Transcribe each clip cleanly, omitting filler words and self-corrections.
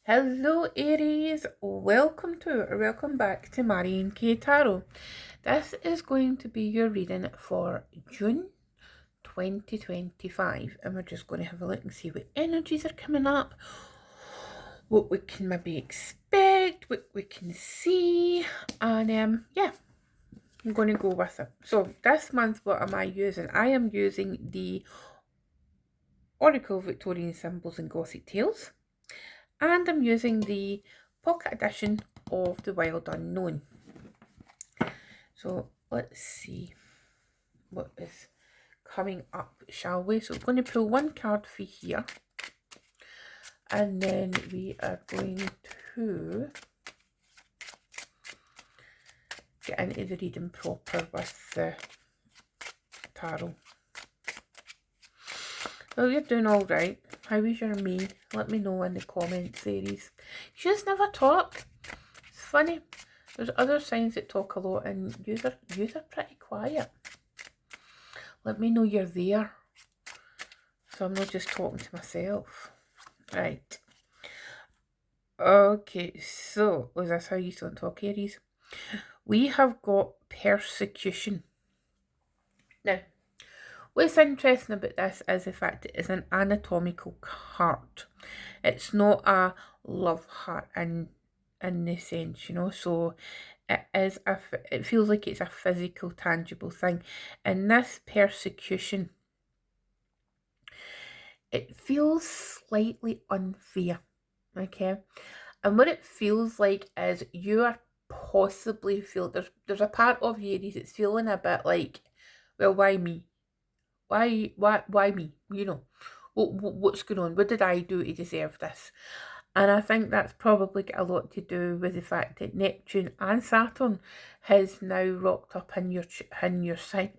Hello Aries, welcome back to Marion K Tarot. This is going to be your reading for June 2025, and we're just going to have a look and see what energies are coming up, what we can maybe expect, what we can see, and yeah, I'm going to go with it. So this month, what am I using? I am using the Oracle Victorian Symbols and Gothic Tales, and I'm using the pocket edition of the Wild Unknown. So let's see what is coming up, shall we? So I'm going to pull one card for here, and then we are going to get into the reading proper with the tarot. Well, you're doing all right. How is your May? Let me know in the comments, Aries. You just never talk. It's funny. There's other signs that talk a lot, and yous are pretty quiet. Let me know you're there, so I'm not just talking to myself. Right. Okay, so was this how you don't talk, Aries? We have got persecution. Now, what's interesting about this is the fact it is an anatomical heart. It's not a love heart in the sense, so it feels like it's a physical, tangible thing. And this persecution, it feels slightly unfair, okay? And what it feels like is you are possibly there's a part of you, Aries, it's feeling a bit like, well, why me? Why me? What's going on? What did I do to deserve this? And I think that's probably got a lot to do with the fact that Neptune and Saturn has now rocked up in your sign.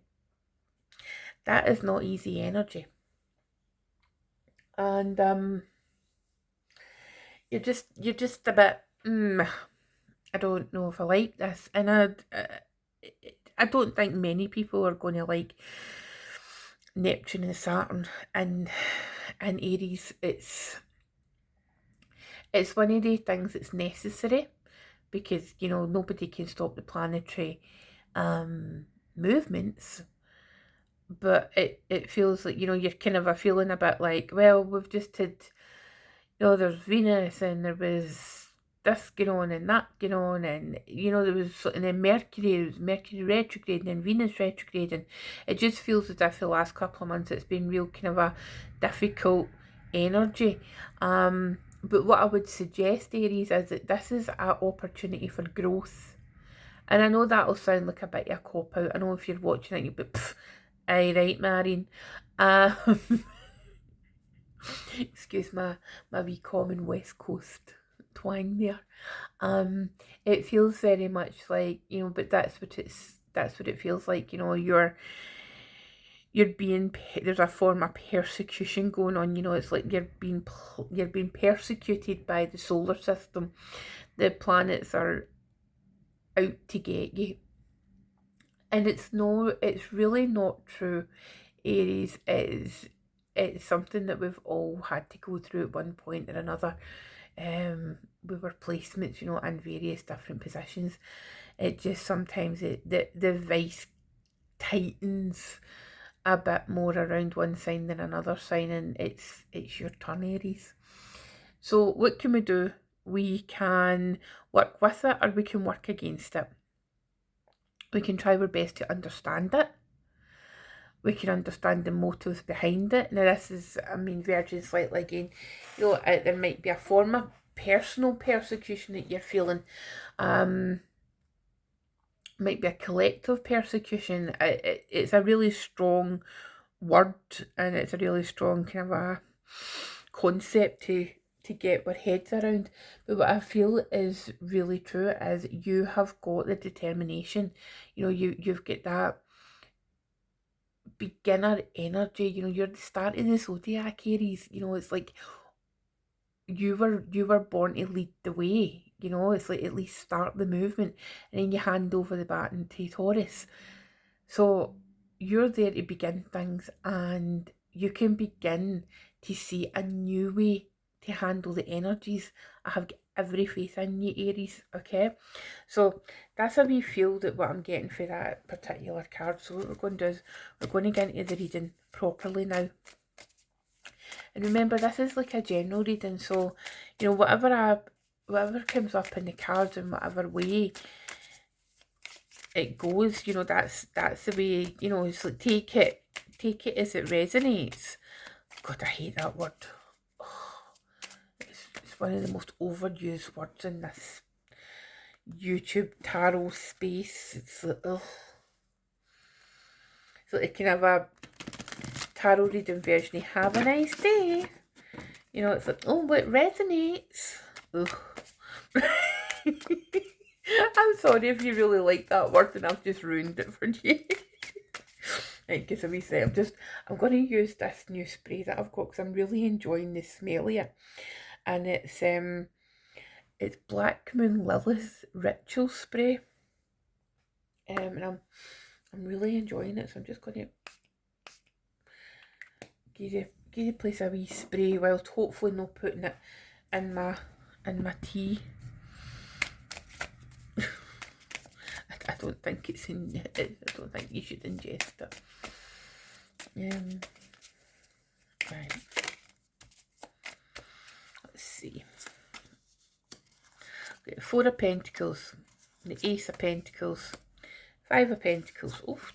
That is not easy energy. And you're just a bit I don't know if I like this, and I don't think many people are going to like Neptune and Saturn and Aries. It's one of the things that's necessary because nobody can stop the planetary movements, but it feels like you're kind of a feeling a bit like, well, we've just had there's Venus and there was this going on and that going on, and there was, and then Mercury retrograde and then Venus retrograde, and it just feels as if the last couple of months it's been real kind of a difficult energy. But what I would suggest, Aries, is that this is an opportunity for growth. And I know that'll sound like a bit of a cop out. I know if you're watching it, you'll be, aye, right, Marion. Excuse my wee common West Coast twang there. It feels very much like, but that's what it feels like. You're being, there's a form of persecution going on. It's like you're being persecuted by the solar system. The planets are out to get you, and it's really not true, Aries. It's something that we've all had to go through at one point or another. We were placements, in various different positions. It just sometimes the vice tightens a bit more around one sign than another sign, and it's your turn, Aries. So what can we do? We can work with it or we can work against it. We can try our best to understand it. We can understand the motives behind it. Now this is, verging slightly again, there might be a form of personal persecution that you're feeling. Might be a collective persecution. It's a really strong word, and it's a really strong kind of a concept to get our heads around. But what I feel is really true is you have got the determination. You've got that beginner energy. You're the start of the zodiac, Aries. It's like you were born to lead the way. It's like at least start the movement, and then you hand over the baton to Taurus. So you're there to begin things, and you can begin to see a new way to handle the energies. I have every faith in you, Aries, okay? So that's a wee feel that what I'm getting for that particular card. So what we're going to do is we're going to get into the reading properly now. And remember, this is like a general reading, so, you know, whatever comes up in the cards in whatever way it goes, you know, that's the way, you know, it's like take it as it resonates. God, I hate that word. Oh, it's one of the most overused words in this YouTube tarot space. It's like, ugh. So it can have a tarot reading version of have a nice day. You know, it's like, oh, but it resonates. Ugh. I'm sorry if you really like that word and I've just ruined it for you. Right, give a wee sec. I'm going to use this new spray that I've got because I'm really enjoying the smell of it. And it's Black Moon Lilith Ritual Spray. And I'm really enjoying it, so I'm just going to give the place a wee spray whilst hopefully not putting it in my tea. I don't think it's in it. I don't think you should ingest it. Right. Let's see. We've got 4 of Pentacles, the Ace of Pentacles, 5 of Pentacles. Oof.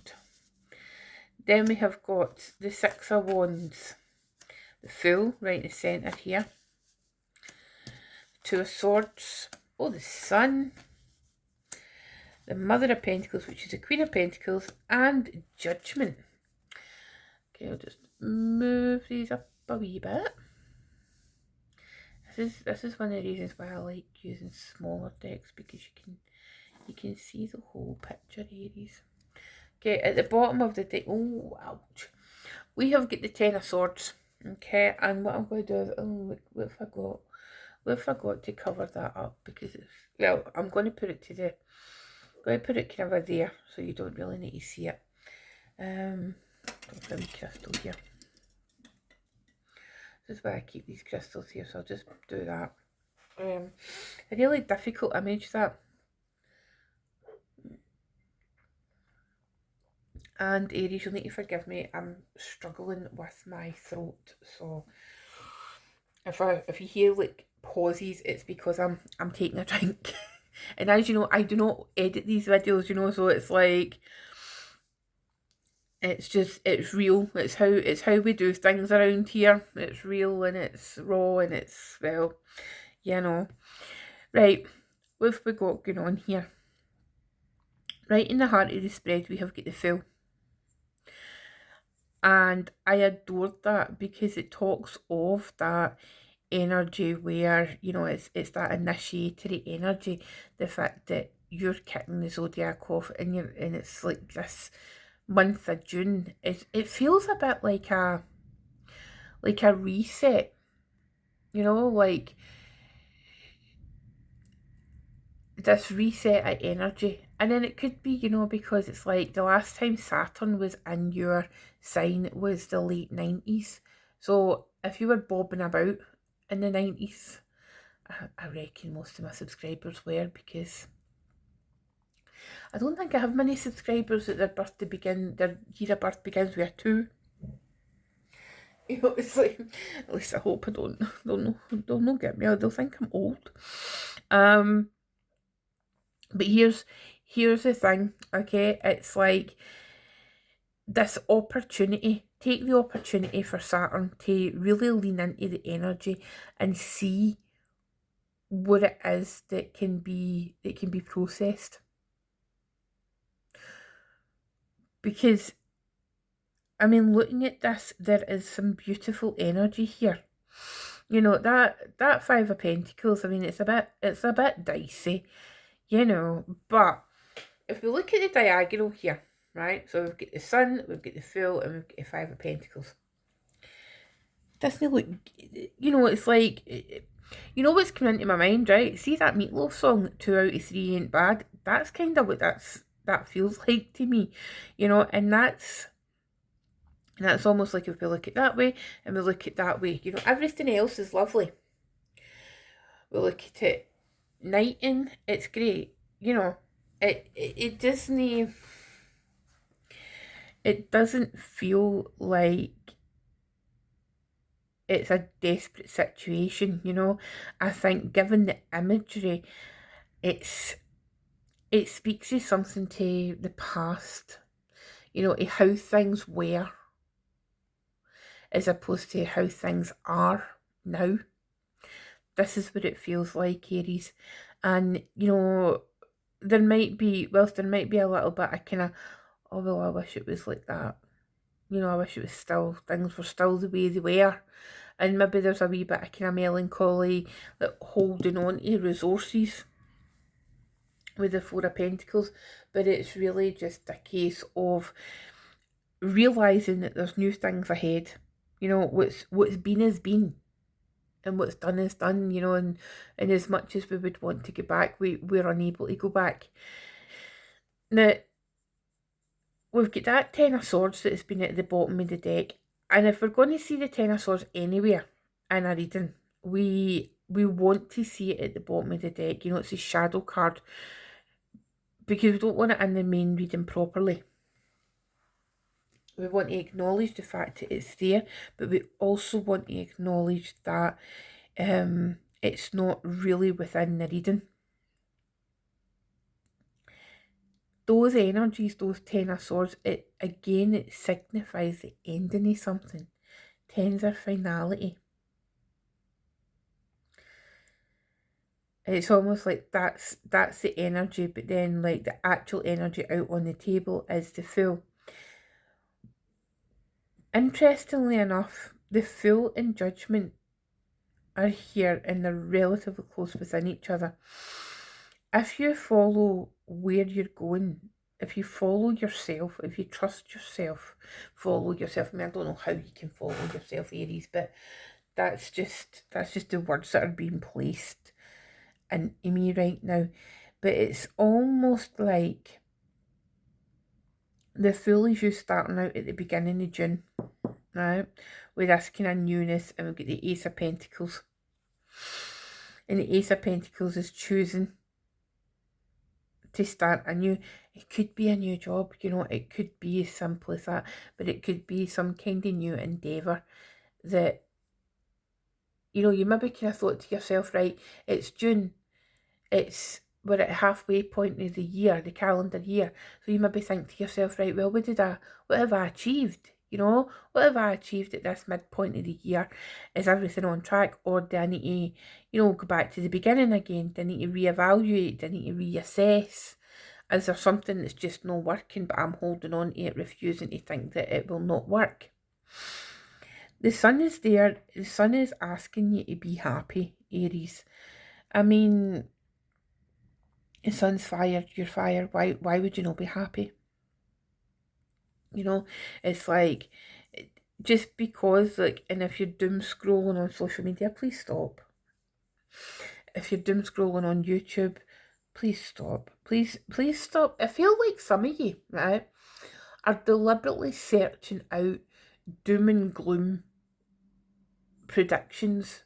Then we have got the 6 of Wands, the Fool right in the centre here, 2 of Swords, oh, the Sun, the Mother of Pentacles, which is the Queen of Pentacles, and Judgment. Okay, I'll just move these up a wee bit. This is one of the reasons why I like using smaller decks, because you can see the whole picture, Aries. Okay, at the bottom of the deck, oh, ouch, we have got the 10 of Swords. Okay, and what I'm going to do is, oh, what have I got to cover that up, because it's, well, I'm going to put it kind of over there, so you don't really need to see it. I've got a wee crystal here. This is why I keep these crystals here, so I'll just do that. A really difficult image, that. And Aries, you'll need to forgive me, I'm struggling with my throat, so if you hear like pauses, it's because I'm taking a drink. And as you know, I do not edit these videos, you know, so it's like, it's real. It's how we do things around here. It's real and it's raw and it's, well, you know. Right, what have we got going on here? Right in the heart of the spread, we have got the Fool. And I adored that because it talks of that energy where, you know, it's that initiatory energy, the fact that you're kicking the zodiac off and it's like this month of June. It feels a bit like a reset, you know, like this reset of energy. And then it could be, you know, because it's like the last time Saturn was in your sign was the late 90s. So if you were bobbing about in the 90s, I reckon most of my subscribers were, because I don't think I have many subscribers that their year of birth begins with a 2. You know, it's like, at least I hope I don't get me out. They'll think I'm old. But here's the thing, okay? It's like this opportunity. Take the opportunity for Saturn to really lean into the energy and see what it is that can be processed. Because, I mean, looking at this, there is some beautiful energy here. You know, that 5 of Pentacles, I mean, it's a bit dicey, you know, but if we look at the diagonal here, right, so we've got the Sun, we've got the Fool, and we've got the 5 of Pentacles. Doesn't look, you know, it's like, you know what's coming into my mind, right? See that Meatloaf song, 2 out of 3 ain't bad? That's kind of what that feels like to me, you know, and that's almost like if we look at that way and we look at that way, you know, everything else is lovely. we look at it nighting, it's great. You know, it doesn't feel like it's a desperate situation, you know. I think given the imagery, it's it speaks of something to the past, you know, to how things were as opposed to how things are now. This is what it feels like, Aries. And, you know, whilst there might be a little bit of kind of, oh, well, I wish it was like that. You know, I wish it was still, things were still the way they were. And maybe there's a wee bit of kind of melancholy, like holding on to resources with the Four of Pentacles. But it's really just a case of realising that there's new things ahead. You know, what's been is been. And what's done is done, you know, and as much as we would want to go back, we're unable to go back. Now, we've got that Ten of Swords that has been at the bottom of the deck, and if we're going to see the Ten of Swords anywhere in a reading, we want to see it at the bottom of the deck. You know, it's a shadow card, because we don't want it in the main reading properly. We want to acknowledge the fact that it's there, but we also want to acknowledge that it's not really within the reading. Those energies, those Ten of Swords, it signifies the ending of something. Tens are finality. It's almost like that's the energy, but then like the actual energy out on the table is the Fool. Interestingly enough, the Fool and Judgment are here and they're relatively close within each other. If you follow where you're going, if you follow yourself, if you trust yourself, follow yourself. I mean, I don't know how you can follow yourself, Aries, but that's just the words that are being placed in me right now. But it's almost like the Fool is you starting out at the beginning of June, right? With this kind of newness, and we've got the Ace of Pentacles. And the Ace of Pentacles is choosing to start anew. It could be a new job, you know, it could be as simple as that, but it could be some kind of new endeavour that, you know, you maybe kind of thought to yourself, right, it's June, we're at halfway point of the year, the calendar year, so you maybe think to yourself, right, well, what have I achieved? You know, what have I achieved at this midpoint of the year? Is everything on track, or do I need to, you know, go back to the beginning again? Do I need to reevaluate? Do I need to reassess? Is there something that's just not working, but I'm holding on to it, refusing to think that it will not work? The Sun is there. The Sun is asking you to be happy, Aries. I mean, the Sun's fire, you're fire. Why would you not be happy? You know, it's like, just because, like, and if you're doom scrolling on social media, please stop. If you're doom scrolling on YouTube, please stop. Please stop. I feel like some of you, right, are deliberately searching out doom and gloom predictions.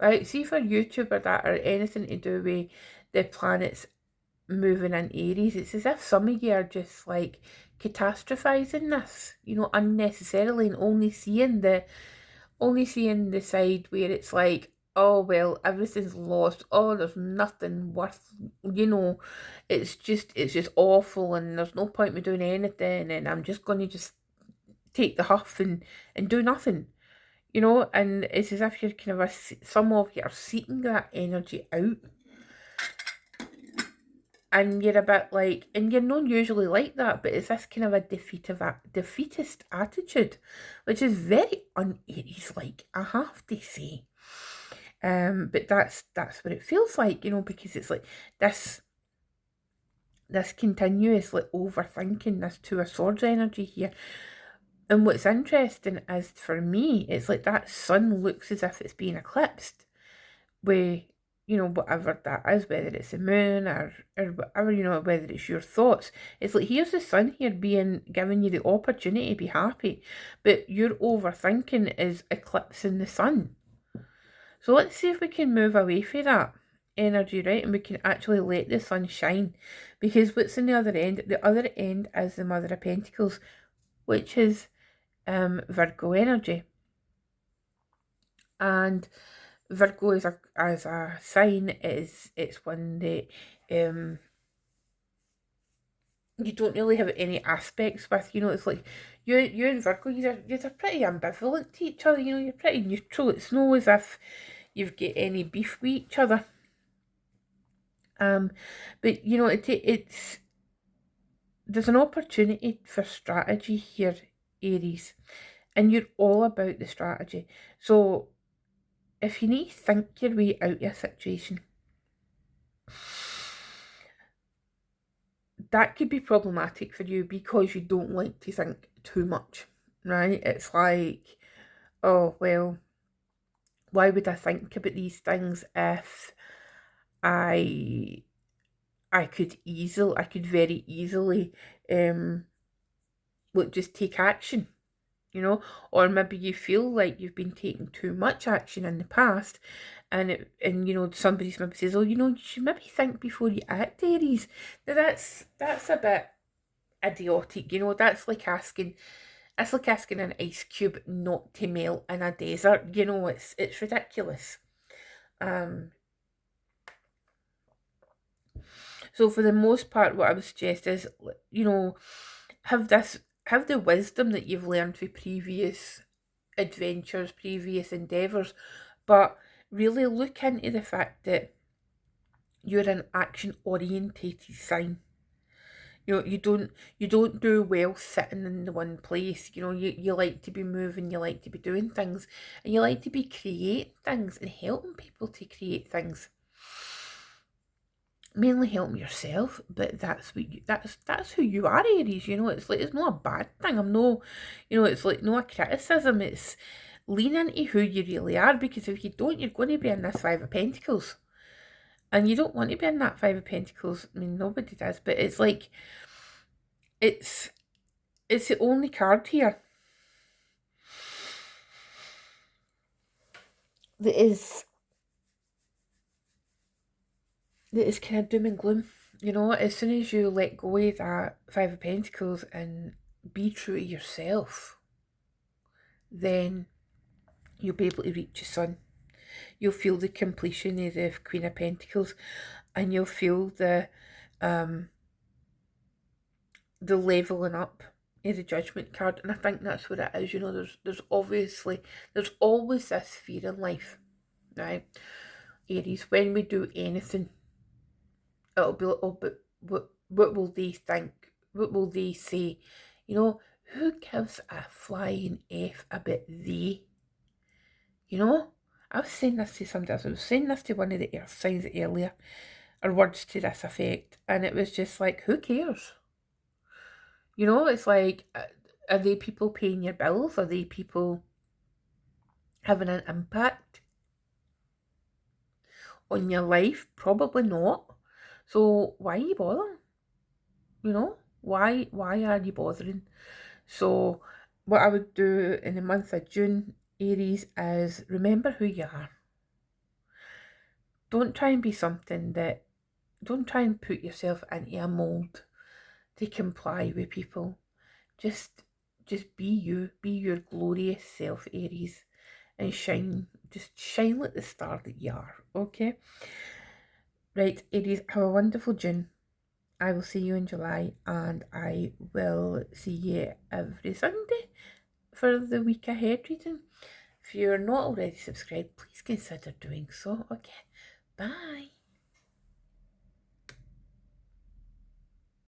Right? See, for YouTube or that, or anything to do with the planets moving in Aries, it's as if some of you are just like catastrophizing this, you know, unnecessarily, and only seeing the side where it's like, oh well, everything's lost, oh there's nothing worth, you know, it's just awful, and there's no point me doing anything, and I'm just gonna just take the huff and do nothing, you know. And it's as if you're kind of some of you are seeking that energy out, and you're a bit like, and you're not usually like that, but it's this kind of a defeatist attitude, which is very un-Aries like, I have to say. But that's what it feels like, you know, because it's like this continuous like overthinking, this Two of Swords energy here. And what's interesting is, for me, it's like that Sun looks as if it's being eclipsed with, you know, whatever that is, whether it's the moon or whatever, you know, whether it's your thoughts. It's like, here's the Sun here giving you the opportunity to be happy, but your overthinking is eclipsing the Sun. So let's see if we can move away from that energy, right? And we can actually let the sun shine. Because what's in the other end? The other end is the Mother of Pentacles, which is Virgo energy. And Virgo is as a sign it's one that you don't really have any aspects with. It's like you and Virgo, you're pretty ambivalent to each other. You're pretty neutral. It's not as if you've got any beef with each other. But it's there's an opportunity for strategy here, Aries, and you're all about the strategy. So if you need to think your way out of a situation, that could be problematic for you because you don't like to think too much, right? It's like, oh, well, why would I think about these things if I I could very easily just take action, or maybe you feel like you've been taking too much action in the past, and somebody maybe says, oh, you should maybe think before you act, Aries. Now that's a bit idiotic, that's like asking an ice cube not to melt in a desert. It's ridiculous. So for the most part, what I would suggest is, have the wisdom that you've learned through previous adventures, previous endeavours, but really look into the fact that you're an action orientated sign. You don't do well sitting in the one place. You like to be moving, you like to be doing things, and you like to be creating things and helping people to create things. Mainly helping yourself, but that's who you are, Aries. It's like it's not a bad thing. It's like no criticism. It's lean into who you really are, because if you don't, you're going to be in this Five of Pentacles, and you don't want to be in that Five of Pentacles. I mean, nobody does, but it's like it's the only card here that is kind of doom and gloom. As soon as you let go of that Five of Pentacles and be true to yourself, then you'll be able to reach the sun. You'll feel the completion of the Queen of Pentacles, and you'll feel the leveling up of the Judgment card. And I think that's what it is. There's always this fear in life, right? Aries, when we do anything, it'll be like, oh, but what will they think? What will they say? Who gives a flying F about they? I was saying this to somebody else. I was saying this to one of the earth signs earlier, or words to this effect, and it was just like, who cares? It's like, are they people paying your bills? Are they people having an impact on your life? Probably not. So why are you bothering? Why are you bothering? So what I would do in the month of June, Aries, is remember who you are. Don't try and be something that, don't try and put yourself into a mold to comply with people. Just be you, be your glorious self, Aries, and shine. Just shine like the star that you are, okay? Right, Aries, have a wonderful June. I will see you in July, and I will see you every Sunday for the week ahead reading. If you're not already subscribed, please consider doing so. Okay, bye.